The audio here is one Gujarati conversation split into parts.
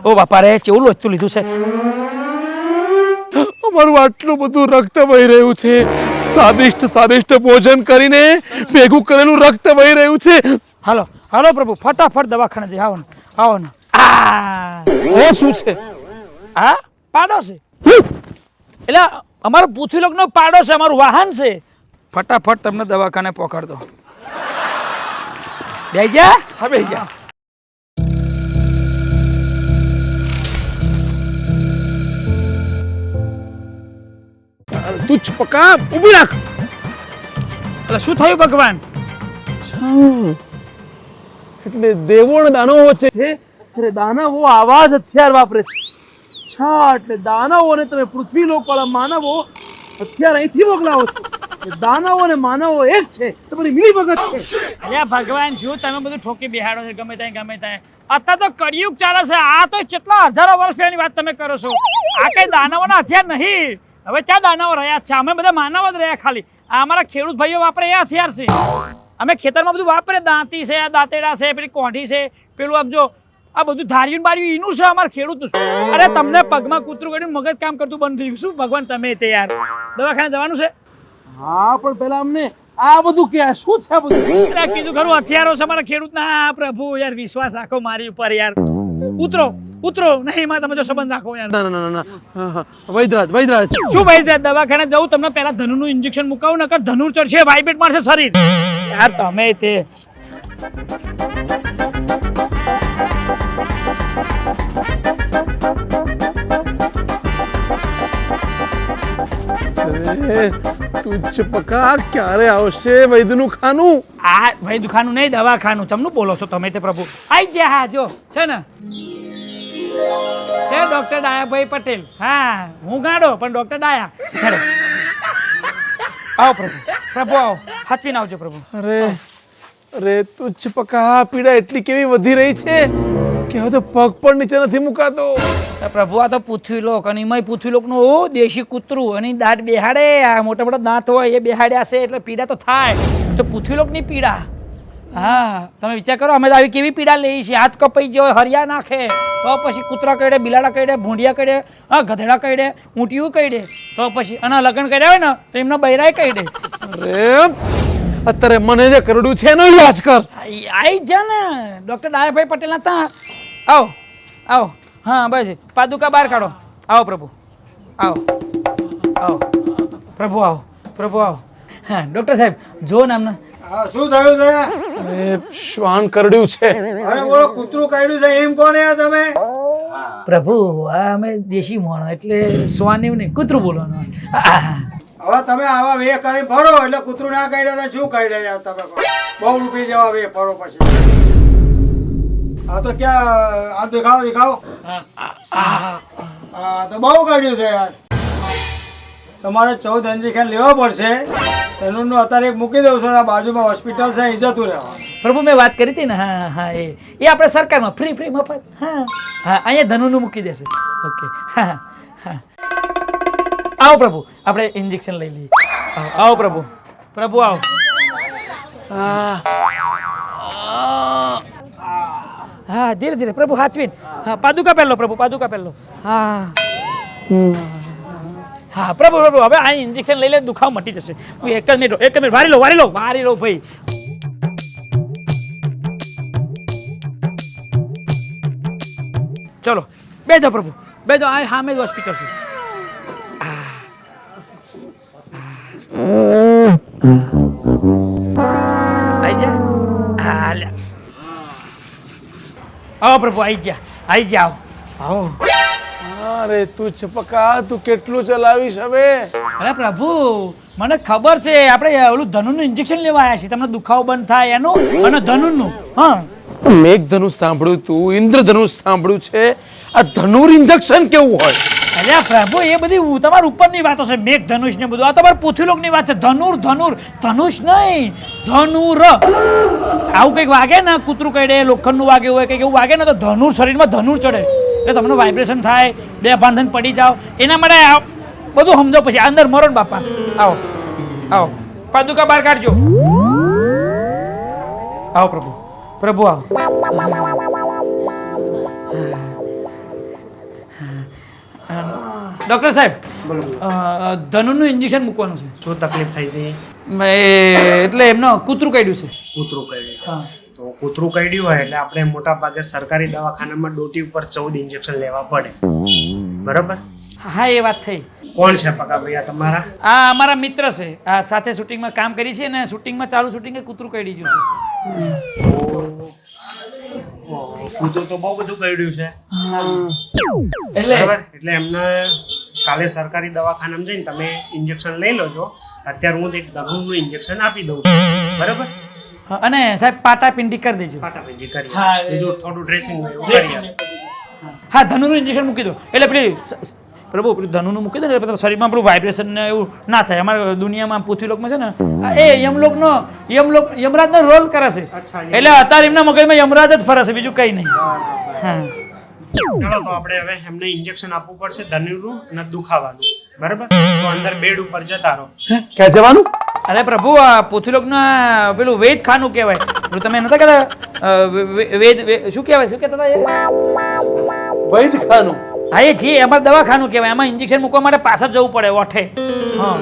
ઓ બાપા રે કેવું લોચતું લીધું છે અમારું આટલું બધું રક્ત વહી રહ્યું છે સ્વાદિષ્ટ ભોજન કરીને ભેગું કરેલું રક્ત વહી રહ્યું છે હાલો હાલો પ્રભુ ફટાફટ દવાખાને જઈ આવો ને આવો ને એ શું છે હા પાડો છે એટલે અમારો પૃથ્વીલોકનો પાડો છે અમારું વાહન છે ફટાફટ તમને દવાખાને પકડ દો બેહી જા હા બેહી જા તું ચપકા ઊભી રાખ એટલે શું થયું ભગવાન એટલે દેવો અને દાનવો વચ્ચે છે અરે દાનવો આવા જ હથિયાર વાપરે છે છા એટલે દાનવોને તમે પૃથ્વી લોક વાળા માનવો હથિયાર અહીંથી મોકલાવો છો દાનવો અને માનવો એક છે તમારી મિલી ભગત છે અલ્યા ભગવાન શું તમે બધું ઠોકી બેહાડો છો ગમે ત્યાં અત્યારે તો કળિયુગ ચાલે છે આ તો કેટલા હજારો વર્ષ પહેલાની વાત તમે કરો છો આ કઈ દાનવોના હથિયાર નહીં હવે ચા દાનવો રહ્યા છે અમે બધા માનવ જ રહ્યા ખાલી આ અમારા ખેડૂત ભાઈઓ વાપરે એ હથિયાર છે અમે ખેતરમાં બધું વાપરે દાંતી છે દાંતેડા છે પેલી કોંઠી છે પેલું આમ જો આ બધું ધાર્યું બાર્યું એનું છે અમારા ખેડૂતનું અરે તમને પગમાં કૂતરું કાઢ્યું મગજ કામ કરતું બંધ થઈ ગયું શું ભગવાન તમે તે યાર દવાખાને જવાનું છે હા પણ પેલા અમને આ બધું કે શું છે આ બધું કીધું ખરું હથિયારો છે અમારા ખેડૂતના પ્રભુ યાર વિશ્વાસ રાખો મારી ઉપર યાર ઉતરો નહીં માં તમે જો સંબંધ રાખો યાર ના વૈદરાજ શું ભાઈ દવાખાને જવું તમને પહેલા ધનુનું ઇન્જેક્શન મુકાવું નકર ધનુર ચડશે વાઇબ્રેટ મારશે શરીર યાર તમે તે તું ચપકા ક્યારે આવશે વૈદનું ખાનું આ વૈદ ખાનું નહીં દવાખાનું ચમનું બોલો છો તમે તે પ્રભુ આઈ જા હા જો છે ને તે ડોક્ટર ડાયાભાઈ પટેલ હા હું ગાડો પણ ડોક્ટર ડાયા ખરે આવો પ્રભુ આવો હાથવીને આવજો પ્રભુ અરે તું ચપકા પીડા એટલી કેવી વધી રહી છે કે હવે તો પગ પણ નીચે નથી મુકાતો પ્રભુ આ તો પૃથ્વીલોક અને એમાંય પૃથ્વીલોકનું દેશી કૂતરું અને દાંત બેહાડે આ મોટા મોટા દાંત હોય એ બેહાડ્યા છે એટલે પીડા તો થાય તો પૃથ્વીલોકની પીડા હા તમે વિચાર કરો અમે તો આવી કેવી પીડા લઈએ છીએ હાથ કપાઈ ગયો હરિયા નાખે તો પછી કૂતરા કઈડે બિલાડા કઈડે ભૂંડિયા કઈડે હા ગધેડા કઈડે ઊંટિયું કઈડે તો પછી અને લગ્ન કર્યા હોય ને તો એમનો બૈરાય કઈડે અરે અત્યારે મને જે કરડું છે એનો ઈલાજ કર આઈ જા ને ડોક્ટર ડાયાભાઈ પટેલના ત્યાં આવો હા બસ પાદુકા બહાર કાઢો આવો પ્રભુ આવો પ્રભુ આવો હા ડોક્ટર સાહેબ જો ને અમને શું થયું છે અરે શ્વાન કરડ્યું છે અરે બોલો કૂતરું કાઢ્યું છે એમ કોને તમે પ્રભુ આ અમે દેશી મોણો એટલે શ્વાન એવું નહીં કૂતરું બોલવાનું હવે તમે આવા વે કરી ફરો એટલે કૂતરું ના કાઢ્યા તો શું કાઢ્યા તમે બહુ રૂપી જેવા વે ફરો પછી આ તો ક્યાં આ દેખાવો હા તો બહુ કાઢ્યું છે યાર તમારે 14 ઇન્જેક્શન લેવા પડશે એનું અત્યારે એક મૂકી દઉં છું બાજુમાં હોસ્પિટલ છે એ જતું રહેવા પ્રભુ મેં વાત કરી હતી ને હા એ આપણે સરકારમાં ફ્રી મફત હા અહીંયા ધનુનું મૂકી દેશે ઓકે હા આવો પ્રભુ આપણે ઇન્જેક્શન લઈ લઈએ આવો પ્રભુ આવો હા ધીરે ધીરે પ્રભુ હાચવીન હા પાદુકા પહેલો પ્રભુ પાદુકા પહેલો હા પ્રભુ હવે આ ઇન્જેક્શન લઈ લે દુખાવ મટી જશે હું એક જ મિનિટ વારી લો ભાઈ ચલો બેજો પ્રભુ બેજો આ સામે જ હોસ્પિટલ છે આવો પ્રભુ આઈ જા આવો અરે તું ચપકા તું કેટલું ચલાવીશ હવે અરે પ્રભુ મને ખબર છે આપણે ઓલું ધનુનું ઇન્જેક્શન લેવા આવ્યા છીએ તમને દુખાવો બંધ થાય એનું અને ધનુનું હા મેઘધનુષ સાંભળ્યું તું ઇન્દ્રધનુષ સાંભળ્યું છે આ ધનુર ઇન્જેક્શન કેવું હોય અલ્યા પ્રભુ એ બધી તમારા ઉપરની વાતો છે મેઘ ધનુષ ને બધું આ તમારા પૃથ્વીલોકની વાત છે ધનુષ નહીં ધનુર આવું કંઈક વાગે ને કૂતરું કઈડે લોખંડનું વાગે હોય કંઈક એવું વાગે ને તો ધનુર શરીરમાં ધનુર ચડે એટલે તમને વાઇબ્રેશન થાય બે ભાન પડી જાઓ એના માટે બધું સમજો પછી અંદર મરો ને બાપા આવો પાદુકા બહાર કાઢજો આવો પ્રભુ આવો ડૉક્ટર સાહેબ બોલો બોલો. ધનુનું ઇન્જેક્શન મૂકવાનું છે શું તકલીફ થઈ હતી? એટલે એમનો કૂતરું કાઢ્યું છે કૂતરું કરડ્યું. હા તો કૂતરું કરડ્યું હોય એટલે આપણે મોટા ભાગે સરકારી દવાખાનામાં ડોટી ઉપર 14 ઇન્જેક્શન લેવા પડે. બરાબર? હા એ વાત થઈ કોણ છે પકા ભાઈ આ તમારા? આ અમારા મિત્ર છે આ સાથે શૂટિંગમાં કામ કરી છે ને શૂટિંગમાં ચાલુ શૂટિંગે કૂતરું કાઢી ગયું છે કૂતરું તો બહુ બધું કરડ્યું છે. એટલે બરાબર? એટલે એમને કાલે સરકારી દવાખાનામાં જઈને તમે ઇન્જેક્શન લઈ લોજો. અત્યારે હું એક દગુનું ઇન્જેક્શન આપી દઉં છું. બરાબર? હા, અને સાહેબ પાટાપિંડી કરી દેજો પાટાપિંડી કરી. હા, બીજું થોડું ડ્રેસિંગ હા ધનુનું ઇન્જેક્શન મૂકી દો એટલે પેલી પ્રભુ પેલું ધનુનું મૂકી દો ને એટલે શરીરમાં પેલું વાઇબ્રેશન ને એવું ના થાય અમારા દુનિયામાં પૃથ્વીલોકમાં છે ને એ યમરાજનો રોલ કરે છે અચ્છા, એટલે અત્યારે એમના મગજમાં યમરાજ જ ફરે છે બીજું કંઈ નહીં હા ચાલો તો આપણે હવે એમને ઇન્જેક્શન આપવું પડશે ધનુનું અને દુખાવાનું. બરાબર? તો અંદર બેડ ઉપર જતા રહો. ક્યાં જવાનું? અરે પ્રભુ આ પૃથ્વીલોકના પેલું વેદ ખાનું કહેવાય પેલું તમે નતા કહેતા વેદ શું કહેવાય શું કહેતા હતા એ? વૈદ ખાનું. હા એ જે અમારે દવાખાનું કહેવાય એમાં ઇન્જેક્શન મૂકવા માટે પાછળ જવું પડે ઓઠે હા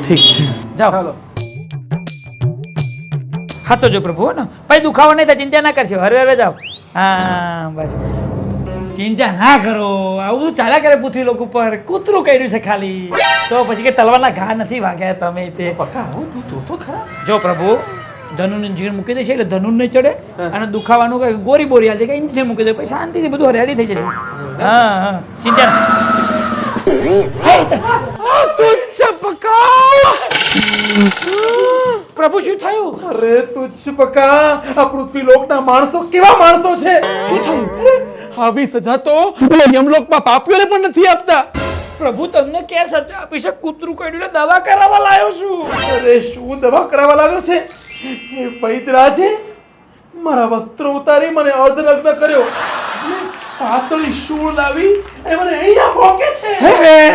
ઠીક છે જાઓ ચાલો. ખાતો જો પ્રભુ હો ને પછી દુખાવો નહીં થાય ચિંતા ના કરશો હરવે હરવે જાઓ હા બસ ચિંતા ના કરો આવું ચાલ્યા કરે પૃથ્વી લોક ઉપર કૂતરું કર્યું છે ખાલી તો પછી કે તલવારના ઘા નથી વાગ્યા તમે તે પકા હું તું તો ખરા. જો પ્રભુ ધનુનું ઇન્જેક્શન મૂકી દેશે એટલે ધનુન નહીં ચડે અને દુખાવાનું કઈ ગોરી બોરી હાલ દે કે ઇન્જેક્શન મૂકી દે પછી શાંતિથી બધું હરિયાળી થઈ જશે હા હા ચિંતા ના. તુચ્છ પકા. પ્રભુ શું થયું અરે તુચ્છ પકા આ પૃથ્વી લોકના માણસો કેવા માણસો છે. શું થયું આવી સજા તો યમલોકમાં પાપીઓને પણ નથી આપતા. પ્રભુ તમને ક્યાં સજા આપી છે કૂતરું કાઢ્યું દવા કરાવવા લાવ્યો છું અરે શું દવા કરાવવા લાવ્યો છે એ પૈતરાજે મારા વસ્ત્રો ઉતારી મને અર્ધનગ્ન કર્યો અને પાતળી શૂળ લાવી એ મને અહીંયા ભોકે છે.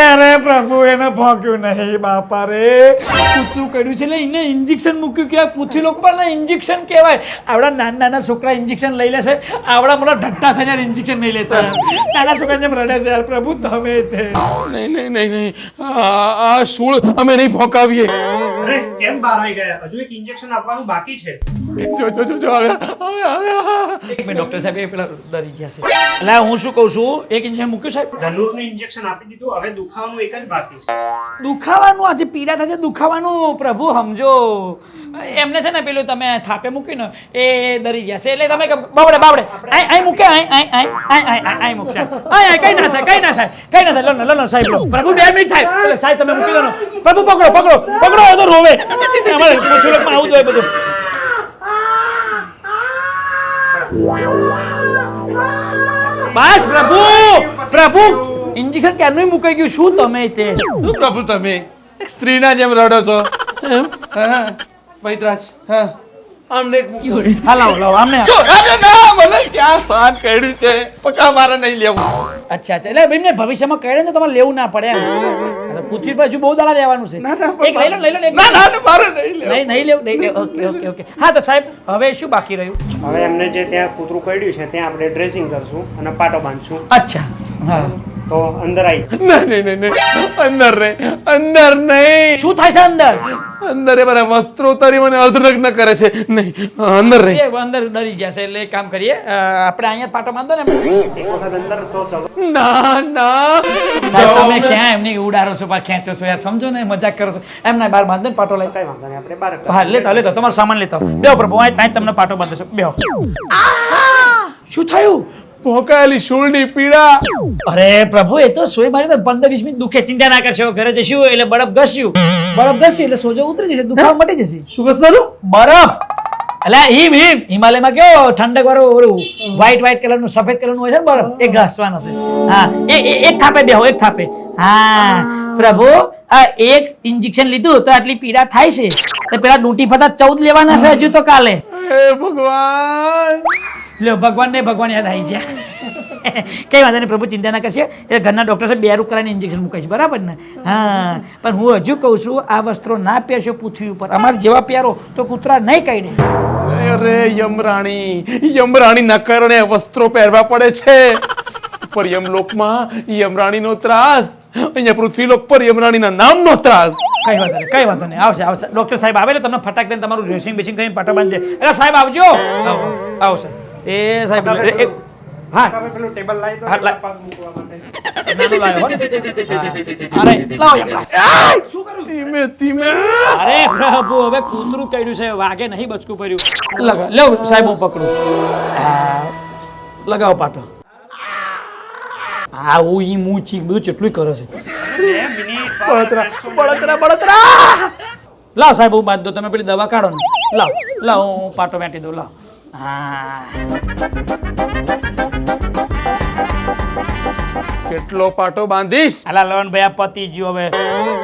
અરે પ્રભુ એને ભોગ્યું નહીં બાપા રે કૂતરું કર્યું છે એટલે એને ઇન્જેક્શન મૂક્યું કહેવાય પૃથ્વી લોક પર ઇન્જેક્શન કહેવાય આવડા નાના છોકરા ઇન્જેક્શન લઈ લેશે આવડા મોટા ઢટ્ટા થઈને ઇન્જેક્શન નહીં લેતા નાના છોકરા જેમ રડે છે યાર પ્રભુ તમે તે નહીં આ શૂળ અમે નહીં ભોંકાવીએ. અરે કેમ બહાર આવી ગયા? હજુ એક ઇન્જેક્શન આપવાનું બાકી છે. જો આવ્યા. એક મિનિટ ડોક્ટર સાહેબ એ પેલા ડરી ગયા છે એટલે હું શું કહું છું એક ઇન્જેક્શન મૂક્યું સાહેબ ધનુરનું ઇન્જેક્શન આપી દીધું. હવે દુખાવાનું એક જ બાકી છે. દુખાવાનું આજે પીડા થશે દુખાવાનું પ્રભુ સમજો એમને છે ને પેલું તમે થાપે મૂક્યું ને એ ડરી ગયા છે એટલે તમે બાવડે આઈ મૂકે આઈ મૂકશે કઈ ના થાય લો સાહેબ લો પ્રભુ 2 મિનિટ થાય એટલે સાહેબ તમે મૂકી દો ને પ્રભુ પકડો તો રોવે અમારે પૃથ્વીલોકમાં આવું જ હોય બધું બસ પ્રભુ ઇન્જેક્શન ક્યારનું મૂકાઈ ગયું શું તમે તે શું પ્રભુ તમે એક સ્ત્રીના જેમ રડો છો એમ? હા પૈતરાજ હા આમને એક મૂકી. હા લાવો આમને અરે ના મને ક્યાં સહન કર્યું છે પકા મારે નહીં લેવું. અચ્છા એટલે એમને ભવિષ્યમાં કહે ને તમારે લેવું ના પડે એમ પૃથ્વી પર હજુ બહુ દાડા રહેવાનું છે એક લઈ લો એક ના મારે નહીં લેવું. નહીં લેવું ઓકે હા તો સાહેબ હવે શું બાકી રહ્યું હવે એમને જે ત્યાં કૂતરું કરડ્યું છે ત્યાં આપણે ડ્રેસિંગ કરશું અને પાટો બાંધશું. અચ્છા હા તો અંદર આવી નહીં અંદર નહીં. શું થાય છે અંદર એ મારા વસ્ત્રો ઉતારી મને અર્ધનગ્ન કરે છે. નહીં અંદર નહીં. એ અંદર ડરી જશે એટલે એક કામ કરીએ આપણે અહીંયા પાટો બાંધો ને એક વખત અંદર તો ચલો. ના તમે ક્યાં એમની ઉડારો છો પાછા ખેંચો છો યાર સમજો ને મજાક કરો છો એમના બાર બાંધો ને પાટો લઈ કઈ વાંધો નહીં આપણે બહાર હા લેતા તમારો સામાન લેતા બેહો પ્રભુ અહીં તમને પાટો બાંધો બેહો શું થયું ભોકાયેલી શૂળની પીડા. અરે પ્રભુ એ તો સોય મારી તો 15-20 મિનિટ દુખે ચિંતા ના કરશો ઘરે જશું એટલે બરફ ઘસ્યું એટલે સોજો ઉતરી જશે દુખાવો મટી જશે શું ઘસવાનું? બરફ એટલે હિમાલયમાં કેવો ઠંડક વાળું વ્હાઈટ કલરનું સફેદ કલરનું હોય છે ને બરફ એ ઘસવાનો છે હા એક થાપે બેહો એક થાપે હા પ્રભુ આ એક ઇન્જેક્શન લીધું તો આટલી પીડા થાય છે તો પેલા ડૂંટી ફતા 14 લેવાના છે હજુ તો કાલે હે ભગવાન. લો ભગવાન યાદ આવી ગયા કઈ વાંધો નહીં પ્રભુ ચિંતા ના કરશે એ ઘરના ડોક્ટર સાહેબ 2 રૂપ કરાવીને ઇન્જેક્શન મૂકાય છે બરાબર ને હા પણ હું હજુ કહું છું આ વસ્ત્રો ના પહેરશો પૃથ્વી ઉપર અમારે જેવા પહેરો તો કૂતરા નહીં કાઢે. અરે યમરાણી ના કારણે વસ્ત્રો પહેરવા પડે છે. પર યમલોકમાં યમરાણીનો ત્રાસ, અહીંયા પૃથ્વીલોક પર યમરાણીના નામનો ત્રાસ. કઈ વાંધો નહીં આવશે ડોક્ટર સાહેબ આવે એટલે તમને ફટાક દઈને તમારું ડ્રેસિંગ બેસિંગ કરીને પાટો બાંધે. એટલે સાહેબ આવજો. આવશે એ સાહેબ હા તમે પેલું ટેબલ લાવી દો હા, પેલા પગ મૂકવા માટે. નાનું લાવ્યો હો ને. હા. અરે લાવો યમરાજ. ધીમે ધીમે. અરે પ્રભુ હવે કૂતરું કર્યું છે વાગે નહીં બચકું પડ્યું. લેવ સાહેબ હું પકડું. લગાવો પાટો. હું ઈ મું ચીક બધું કેટલું કરે છે. બળતરા. લાવ સાહેબ હું બાંધ દો તમે પેલી દવા કાઢો ને. લાવ હું પાટો વેટી દઉં. લાવ હા કેટલો પાટો બાંધીશ? અલા લવણ ભાઈ આ પતિ જ્યો હવે.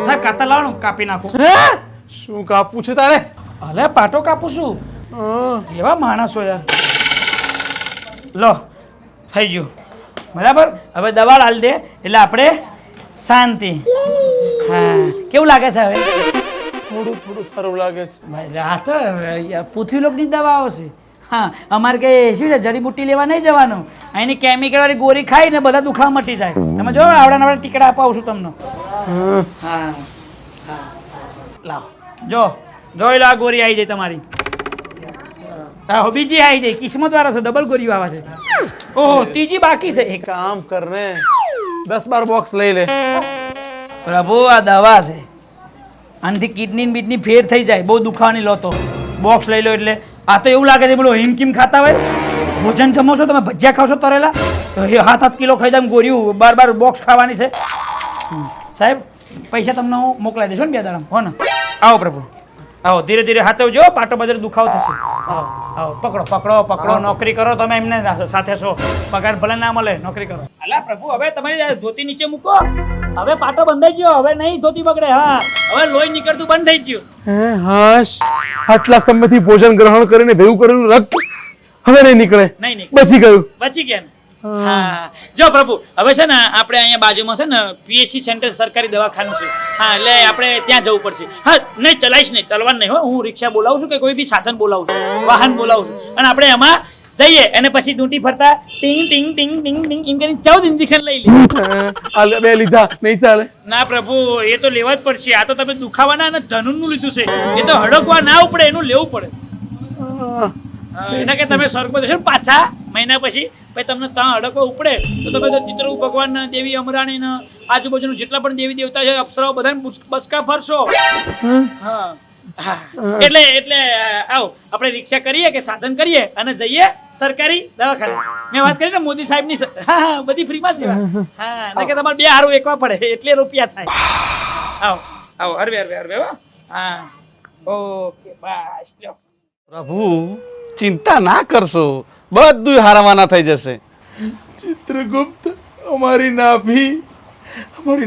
સાહેબ કાતર લાવો ને કાપી નાખું. શું કાપવું છે તારે? અલે પાટો કાપું છું. એવા માણસો યાર. લો થઈ ગયું બરાબર. હવે દવા લાલ દે એટલે આપણે શાંતિ. હા કેવું લાગે છે હવે? થોડું સારું લાગે છે. ભાઈ આ તો પૃથ્વીલોકની દવાઓ છે. હા અમારે કઈ શું છે જડીબુટ્ટી લેવા નહીં જવાનું. અહીંની કેમિકલ વાળી ગોળી ખાઈને બધા દુખાવા મટી જાય. તમે જો આવડા ટીકડા અપાવું છું તમને. હા લાવ જોઈ લો આ ગોળી આવી જાય તમારી. હા બીજી આવી જાય કિસ્મત વાળા છે ડબલ ગોળીઓ આવે છે. ઓહો ત્રીજી બાકી છે એક. કામ કરને 10-12 બોક્સ લઈ લે. પ્રભુ આ દવા છે આનાથી કિડની બીડની ફેર થઈ જાય. બહુ દુખાવાની લો તો બોક્સ લઈ લો એટલે. આ તો એવું લાગે છે બોલો હિમકીમ ખાતા હોય. ભોજન જમો છો તમે ભજીયા ખાવ છો તરેલા તો એ 7-7 કિલો ખાઈ જાય ગોળીઓ 12 બોક્સ ખાવાની છે. સાહેબ પૈસા તમને હું મોકલાઈ દઈશ ને 2 દાડા હો ને. આવો પ્રભુ આવો ધીરે ધીરે હાચવજો પાટો બધે દુખાવો થશે. આવો પકડો નોકરી કરો તમે એમને સાથે છો પગાર ભલે ના મળે નોકરી કરો. અલા પ્રભુ હવે તમારી ધોતી નીચે મૂકો. હવે પાટો બંધાઈ ગયો હવે નહીં ધોતી બગડે. હા હવે લોહી નીકળતું બંધ થઈ ગયું. હાશ આટલા સમયથી ભોજન ગ્રહણ કરીને ભેગું કરેલું રક્ત હવે નહીં નીકળે. નહીં બચી ગયું. બચી ગયા ને. હા જો પ્રભુ હવે છે ને આપણે અહીંયા બાજુમાં છે ને પીએચસી સેન્ટર સરકારી દવાખાનું છે. હા એટલે આપણે ત્યાં જવું પડશે. હા નહીં ચલાવીશ નહીં ચાલવાનું નહીં હો. હું રિક્ષા બોલાવું છું કે કોઈ બી સાધન બોલાવું છું વાહન બોલાવું છું અને આપણે એમાં જઈએ અને પછી ડૂંટી ફરતા ટીંગ ટીંગ ટીંગ ટીંગ ટીંગ એમ કરીને 14 ઇન્જેક્શન લઈ લે. બે લીધા નહીં ચાલે. ના પ્રભુ એ તો લેવા જ પડશે. આ તો તમે દુખાવાના અને ધનુનનું લીધું છે. એ તો હડકવા ના ઉપડે એનું લેવું પડે. એના કે તમે સ્વર્ગમાં જશો ને પાછા મહિના પછી તમને ત્યાં હડકવા ઉપડે તો તમે તો ચિત્ર ભગવાન દેવી અમરાણી આજુબાજુનું જેટલા પણ દેવી દેવતા છે અપ્સરાઓ બધાને બચકા ફરશો. હા એટલે આવો આપણે રિક્ષા કરીએ કે સાધન કરીએ અને જઈએ સરકારી દવાખાને. મેં વાત કરી ને મોદી સાહેબની. હા બધી ફ્રીમાં સેવા. હા ના કે તમારે 2 હારું એકવા પડે એટલે રૂપિયા થાય. આવો હરવે હા ઓકે બસ લ્યો. પ્રભુ ચિંતા ના કરશો બધું હારવાના થઈ જશે. ચિત્રગુપ્ત અમારી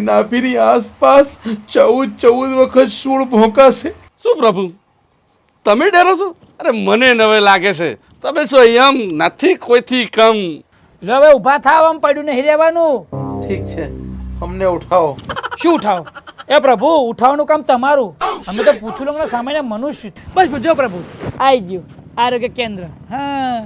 નાભીની આસપાસ 14 વખત શૂળ ભોંકાશે. શું પ્રભુ તમે ડરો છો? અરે મને નવે લાગે છે તમે છો એમ નથી કોઈથી કમ. હવે ઊભા થાવ આમ પડ્યું નહીં રહેવાનું. ઠીક છે અમને ઉઠાવો. શું ઉઠાવો? એ પ્રભુ ઉઠાવવાનું કામ તમારું. અમે તો પૃથ્વીલોકના સામાન્ય મનુષ્ય. બસ જો પ્રભુ આવી ગયું આરોગ્ય કેન્દ્ર. હા